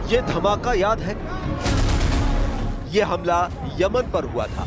ये धमाका याद है? ये हमला यमन पर हुआ था।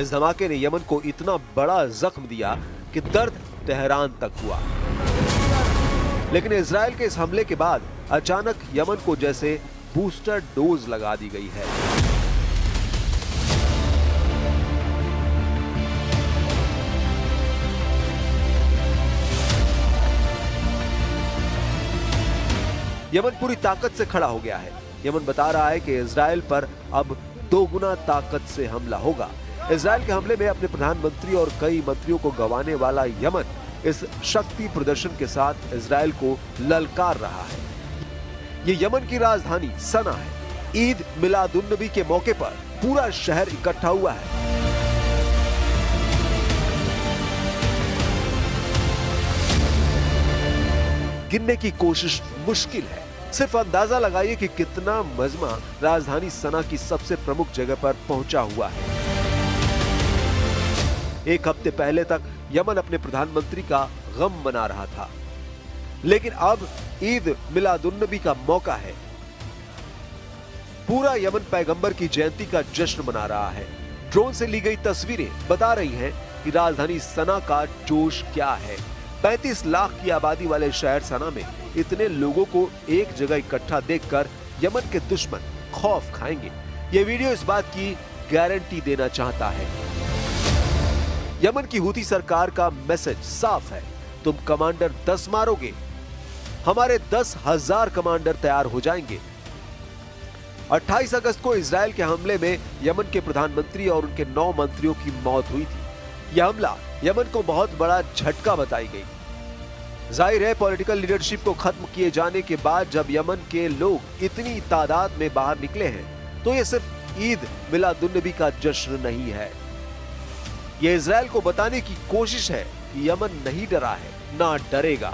इस धमाके ने यमन को इतना बड़ा जख्म दिया कि दर्द तेहरान तक हुआ। लेकिन इजराइल के इस हमले के बाद अचानक यमन को जैसे बूस्टर डोज लगा दी गई है। यमन पूरी ताकत से खड़ा हो गया है। यमन बता रहा है कि इजराइल पर अब 2 गुना ताकत से हमला होगा। इजराइल के हमले में अपने प्रधानमंत्री और कई मंत्रियों को गंवाने वाला यमन इस शक्ति प्रदर्शन के साथ इजराइल को ललकार रहा है। ये यमन की राजधानी सना है। ईद मिलादुन्नबी के मौके पर पूरा शहर इकट्ठा हुआ है। गिनने की कोशिश मुश्किल है। सिर्फ अंदाजा लगाइए कि कितना मजमा राजधानी सना की सबसे प्रमुख जगह पर पहुंचा हुआ है। एक हफ्ते पहले तक यमन अपने प्रधानमंत्री का गम मना रहा था, लेकिन अब ईद मिलादुन्नबी का मौका है। पूरा यमन पैगंबर की जयंती का जश्न मना रहा है। ड्रोन से ली गई तस्वीरें बता रही हैं कि राजधानी सना का जोश क्या है। 35 लाख की आबादी वाले शहर सना में इतने लोगों को एक जगह इकट्ठा देखकर यमन के दुश्मन खौफ खाएंगे। ये वीडियो इस बात की गारंटी देना चाहता है। यमन की हूती सरकार का मैसेज साफ है, तुम कमांडर 10 मारोगे, हमारे 10,000 कमांडर तैयार हो जाएंगे। 28 अगस्त को इजराइल के हमले में यमन के प्रधानमंत्री और उनके 9 मंत्रियों की मौत हुई थी। यह हमला यमन को बहुत बड़ा झटका बताई गई। जाहिर है, पॉलिटिकल लीडरशिप को खत्म किए जाने के बाद जब यमन के लोग इतनी तादाद में बाहर निकले हैं, तो यह सिर्फ ईद मिलादुन्नबी का जश्न नहीं है। यह इजराइल को बताने की कोशिश है कि यमन नहीं डरा है, ना डरेगा।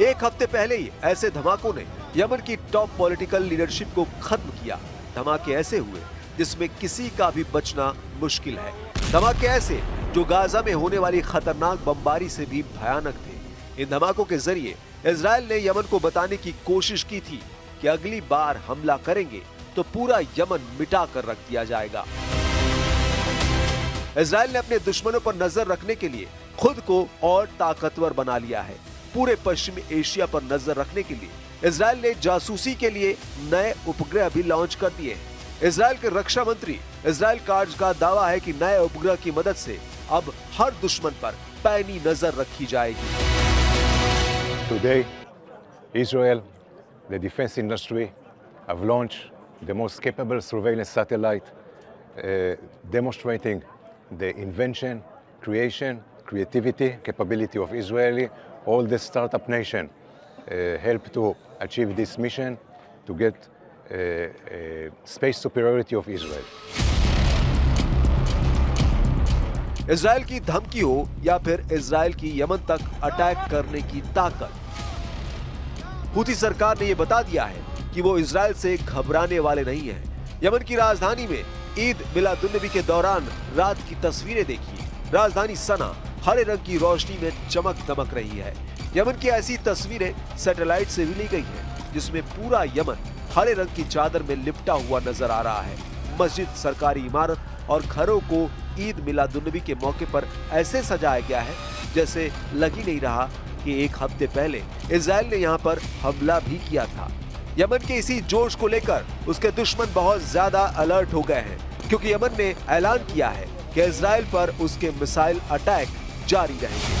एक हफ्ते पहले ही ऐसे धमाकों ने यमन की टॉप पॉलिटिकल लीडरशिप को खत्म किया। धमाके ऐसे हुए जिसमें किसी का भी बचना मुश्किल है। धमाके ऐसे जो गाजा में होने वाली खतरनाक बमबारी से भी भयानक थे। इन धमाकों के जरिए इजराइल ने यमन को बताने की कोशिश की थी कि अगली बार हमला करेंगे तो पूरा यमन मिटा कर रख दिया जाएगा। इजराइल ने अपने दुश्मनों पर नजर रखने के लिए खुद को और ताकतवर बना लिया है। पूरे पश्चिमी एशिया पर नजर रखने के लिए इजराइल ने जासूसी के लिए नए उपग्रह भी लॉन्च कर दिए हैं। इजराइल के रक्षा मंत्री इजराइल कार्ज का दावा है कि नए उपग्रह की मदद से अब हर दुश्मन पर पैनी नजर रखी जाएगी। Today, Israel, the defense industry, have launched the most capable surveillance satellite, demonstrating the invention, creation, creativity, capability of Israeli. All the startup nation help to achieve this mission to get space superiority of Israel. Israel की धमकी हो या फिर Israel की Yemen तक attack करने की ताकत, हूती सरकार ने यह बता दिया है कि वो इजराइल से घबराने वाले नहीं हैं। यमन की राजधानी में ईद मिलादुन्नबी के दौरान रात की तस्वीरें देखिए। राजधानी सना हरे रंग की रोशनी में चमक दमक रही है। यमन की ऐसी तस्वीरें सैटेलाइट से भी ली गई हैं, जिसमें पूरा यमन हरे रंग की चादर में लिपटा हुआ नजर आ रहा है। मस्जिद, सरकारी इमारत और घरों को ईद मिलादुन्नबी के मौके पर ऐसे सजाया गया है जैसे लग ही नहीं रहा कि एक हफ्ते पहले इजराइल ने यहाँ पर हमला भी किया था। यमन के इसी जोश को लेकर उसके दुश्मन बहुत ज्यादा अलर्ट हो गए हैं, क्योंकि यमन ने ऐलान किया है कि इजराइल पर उसके मिसाइल अटैक जारी रहेंगे।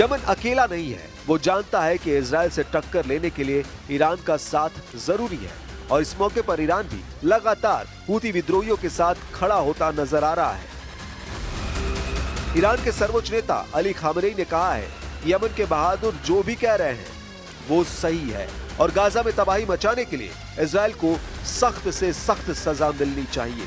यमन अकेला नहीं है, वो जानता है कि इजराइल से टक्कर लेने के लिए ईरान का साथ जरूरी है और इस मौके पर ईरान भी लगातार हूती विद्रोहियों के साथ खड़ा होता नजर आ रहा है। ईरान के सर्वोच्च नेता अली खामनेई ने कहा है कि यमन के बहादुर जो भी कह रहे हैं वो सही है और गाजा में तबाही मचाने के लिए इजराइल को सख्त से सख्त सजा मिलनी चाहिए।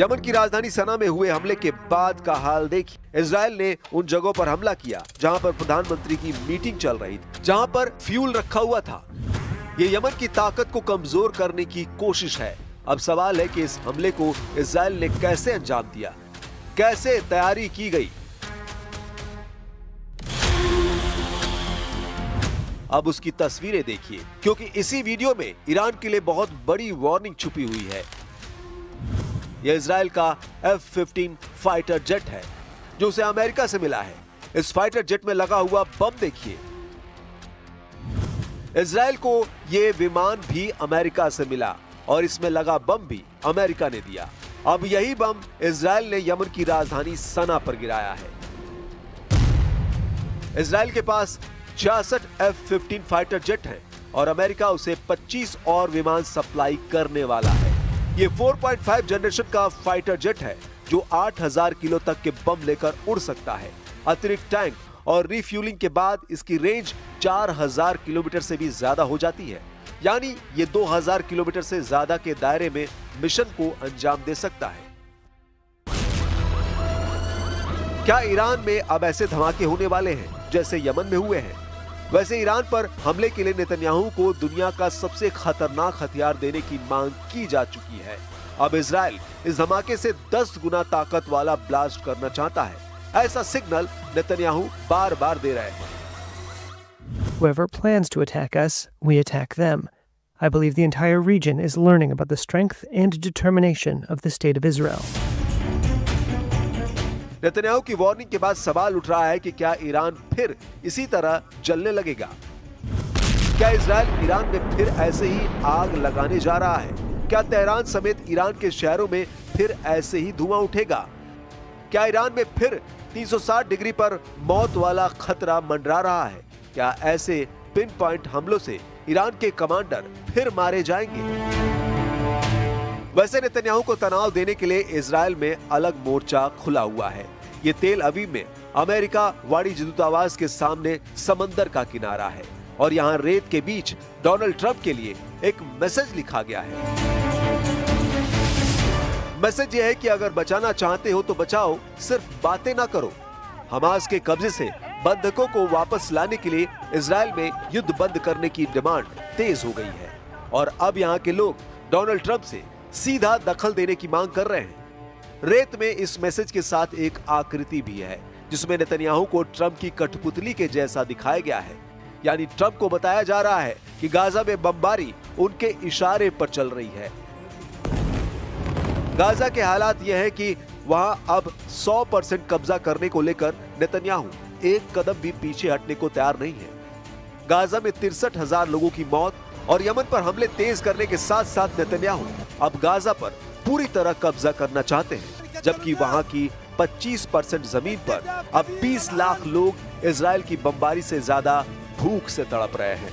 यमन की राजधानी सना में हुए हमले के बाद का हाल देखिए। इजराइल ने उन जगहों पर हमला किया जहां पर प्रधानमंत्री की मीटिंग चल रही थी, जहां पर फ्यूल रखा हुआ था। ये यमन की ताकत को कमजोर करने की कोशिश है। अब सवाल है कि इस हमले को इजराइल ने कैसे अंजाम दिया, कैसे तैयारी की गई। अब उसकी तस्वीरें देखिए, क्योंकि इसी वीडियो में ईरान के लिए बहुत बड़ी वार्निंग छुपी हुई है। यह इजराइल का F-15 फाइटर जेट है जो उसे अमेरिका से मिला है। इस फाइटर जेट में लगा हुआ बम देखिए। इजराइल को यह विमान भी अमेरिका से मिला और इसमें लगा बम भी अमेरिका ने दिया। अब यही बम इजराइल ने यमन की राजधानी सना पर गिराया है। इजराइल के पास 66 F-15 फाइटर जेट हैं और अमेरिका उसे 25 और विमान सप्लाई करने वाला है। ये 4.5 जनरेशन का फाइटर जेट है जो 8000 किलो तक के बम लेकर उड़ सकता है। अतिरिक्त टैंक और रिफ्यूलिंग के बाद इसकी रेंज 4000 किलोमीटर से भी ज्यादा हो जाती है, यानी ये 2000 किलोमीटर से ज्यादा के दायरे में मिशन को अंजाम दे सकता है। क्या ईरान में अब ऐसे धमाके होने वाले हैं जैसे यमन में हुए हैं? वैसे ईरान पर हमले के लिए नेतन्याहू को दुनिया का सबसे खतरनाक हथियार देने की मांग की जा चुकी है। अब इजराइल इस धमाके से 10 गुना ताकत वाला ब्लास्ट करना चाहता है। ऐसा सिग्नल नेतन्याहू बार-बार दे रहे हैं। Whoever plans to attack us, we attack them. I believe the entire region is learning about the strength and determination of the state of Israel. Netanyahu की वार्निंग के बाद सवाल उठ रहा है कि क्या ईरान फिर इसी तरह जलने लगेगा? क्या इजराइल ईरान में फिर ऐसे ही आग लगाने जा रहा है? क्या तेहरान समेत ईरान के शहरों में फिर ऐसे ही धुआं उठेगा? क्या ईरान में फिर 360 डिग्री पर मौत वाला खतरा मंडरा रहा है? क्या ऐसे पिन पॉइंट हमलों से ईरान के कमांडर फिर मारे जाएंगे? वैसे नेतन्याहू को तनाव देने के लिए इजराइल में अलग मोर्चा खुला हुआ है। ये तेल अवीव में अमेरिका वाणिज्य दूतावास के सामने समंदर का किनारा है और यहाँ रेत के बीच डोनाल्ड ट्रंप के लिए एक मैसेज लिखा गया है। मैसेज ये है कि अगर बचाना चाहते हो तो बचाओ, सिर्फ बातें ना करो। हमास के कब्जे से बंधकों को वापस लाने के लिए इजराइल में युद्ध बंद करने की डिमांड तेज हो गई है और अब यहाँ के लोग डोनाल्ड ट्रंप से सीधा दखल देने की मांग कर रहे हैं। रेत में इस मैसेज के साथ एक आकृति भी है जिसमें नेतन्याहू को ट्रंप की कठपुतली के जैसा दिखाया गया है, यानी ट्रंप को बताया जा रहा है कि गाजा में बमबारी उनके इशारे पर चल रही है। गाजा के हालात यह है कि वहां अब 100% कब्जा करने को लेकर नेतन्याहू एक कदम भी पीछे हटने को तैयार नहीं है। गाजा में 63,000 लोगों की मौत और यमन पर हमले तेज करने के साथ साथ नेतन्याहू अब गाजा पर पूरी तरह कब्जा करना चाहते हैं, जबकि वहां की 25% जमीन पर अब 20 लाख लोग इजराइल की बमबारी से ज्यादा भूख से तड़प रहे हैं।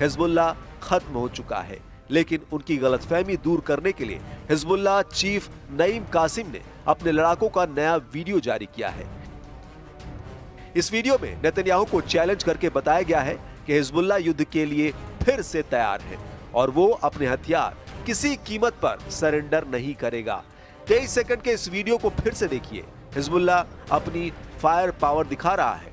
हिजबुल्लाह खत्म हो चुका है, लेकिन उनकी गलतफहमी दूर करने के लिए हिजबुल्लाह चीफ नईम कासिम ने अपने लड़ाकों का नया वीडियो जारी किया है। इस वीडियो में नेतन्याहू को चैलेंज करके बताया गया है कि हिजबुल्लाह युद्ध के लिए फिर से तैयार है और वो अपने हथियार किसी कीमत पर सरेंडर नहीं करेगा। 23 सेकंड के इस वीडियो को फिर से देखिए। हिजबुल्लाह अपनी फायर पावर दिखा रहा है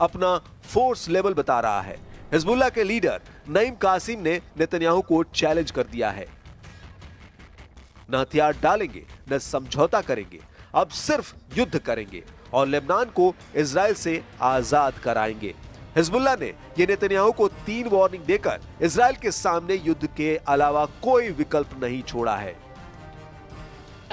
अपना फोर्स लेवल बता रहा है। हिजबुल्लाह के लीडर नईम कासिम ने नेतन्याहू को चैलेंज कर दिया है, न हथियार डालेंगे न समझौता करेंगे, अब सिर्फ युद्ध करेंगे और लेबनान को इजराइल से आजाद कराएंगे। हिजबुल्लाह ने यह नेतन्याहू को 3 वार्निंग देकर इजराइल के सामने युद्ध के अलावा कोई विकल्प नहीं छोड़ा है।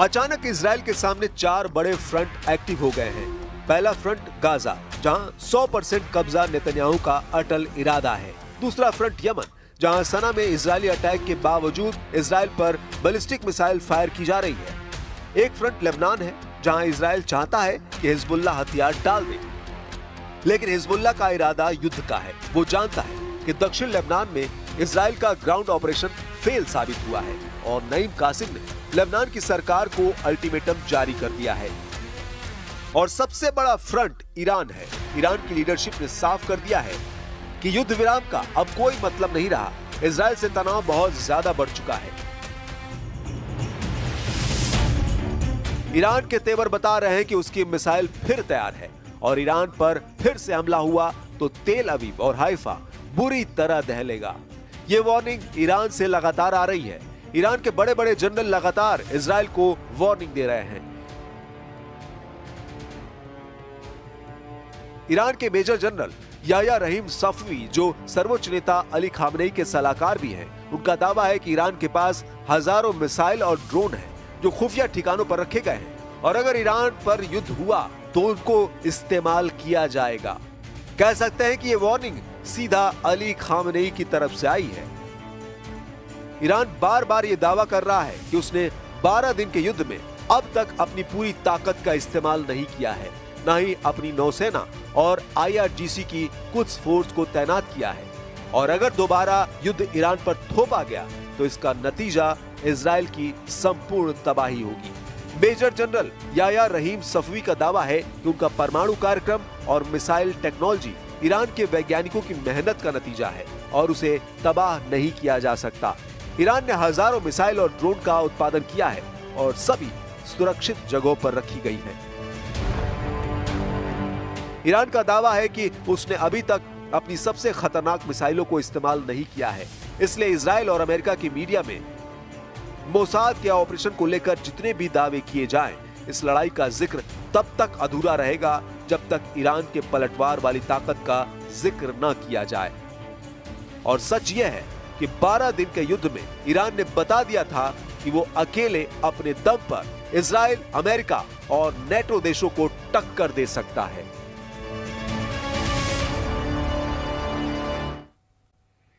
अचानक इजराइल के सामने 4 बड़े फ्रंट एक्टिव हो गए हैं। पहला फ्रंट गाजा, जहां 100% कब्जा नेतन्याहू का अटल इरादा है। दूसरा फ्रंट यमन, जहां सना में इजरायली अटैक के बावजूद इजराइल पर बैलिस्टिक मिसाइल फायर की जा रही है। एक फ्रंट लेबनान है, जहां इजराइल चाहता है कि हिजबुल्लाह हथियार डाल दे, लेकिन हिजबुल्लाह का इरादा युद्ध का है। वो जानता है कि दक्षिण लेबनान में इजराइल का ग्राउंड ऑपरेशन फेल साबित हुआ है और नईम कासिम ने लेबनान की सरकार को अल्टीमेटम जारी कर दिया है। और सबसे बड़ा फ्रंट ईरान है। ईरान की लीडरशिप ने साफ कर दिया है कि युद्ध विराम का अब कोई मतलब नहीं रहा। इजराइल से तनाव बहुत ज्यादा बढ़ चुका है। ईरान के तेवर बता रहे हैं कि उसकी मिसाइल फिर तैयार है और ईरान पर फिर से हमला हुआ तो तेल अवीव और हाइफा बुरी तरह दहलेगा। ये वार्निंग ईरान से लगातार आ रही है। ईरान के बड़े बड़े जनरल लगातार इजराइल को वार्निंग दे रहे हैं। ईरान के मेजर जनरल याह्या रहीम सफवी, जो सर्वोच्च नेता अली खामनेई के सलाहकार भी हैं, उनका दावा है कि ईरान के पास हजारों मिसाइल और ड्रोन हैं जो खुफिया ठिकानों पर रखे गए हैं और अगर ईरान पर युद्ध हुआ तो उनको इस्तेमाल किया जाएगा। कह सकते हैं कि ये वार्निंग सीधा अली खामनेई की तरफ से आई है। ईरान बार बार ये दावा कर रहा है कि उसने 12 दिन के युद्ध में अब तक अपनी पूरी ताकत का इस्तेमाल नहीं किया है, न ही अपनी नौसेना और IRGC की कुछ फोर्स को तैनात किया है। और अगर दोबारा युद्ध ईरान पर थोपा गया तो इसका नतीजा इजराइल की संपूर्ण तबाही होगी। मेजर जनरल याह्या रहीम सफवी का दावा है कि उनका परमाणु कार्यक्रम और मिसाइल टेक्नोलॉजी ईरान के वैज्ञानिकों की मेहनत का नतीजा है और उसे तबाह नहीं किया जा सकता। ईरान ने हजारों मिसाइल और ड्रोन का उत्पादन किया है और सभी सुरक्षित जगहों पर रखी गई है। ईरान का दावा है कि उसने अभी तक अपनी सबसे खतरनाक मिसाइलों को इस्तेमाल नहीं किया है। इसलिए इजराइल और अमेरिका की मीडिया में मोसाद के ऑपरेशन को लेकर जितने भी दावे किए जाएं, इस लड़ाई का जिक्र तब तक अधूरा रहेगा जब तक ईरान के पलटवार वाली ताकत का जिक्र न किया जाए। और सच यह है कि 12 दिन के युद्ध में ईरान ने बता दिया था कि वो अकेले अपने दम पर इजराइल, अमेरिका और नेटो देशों को टक्कर दे सकता है।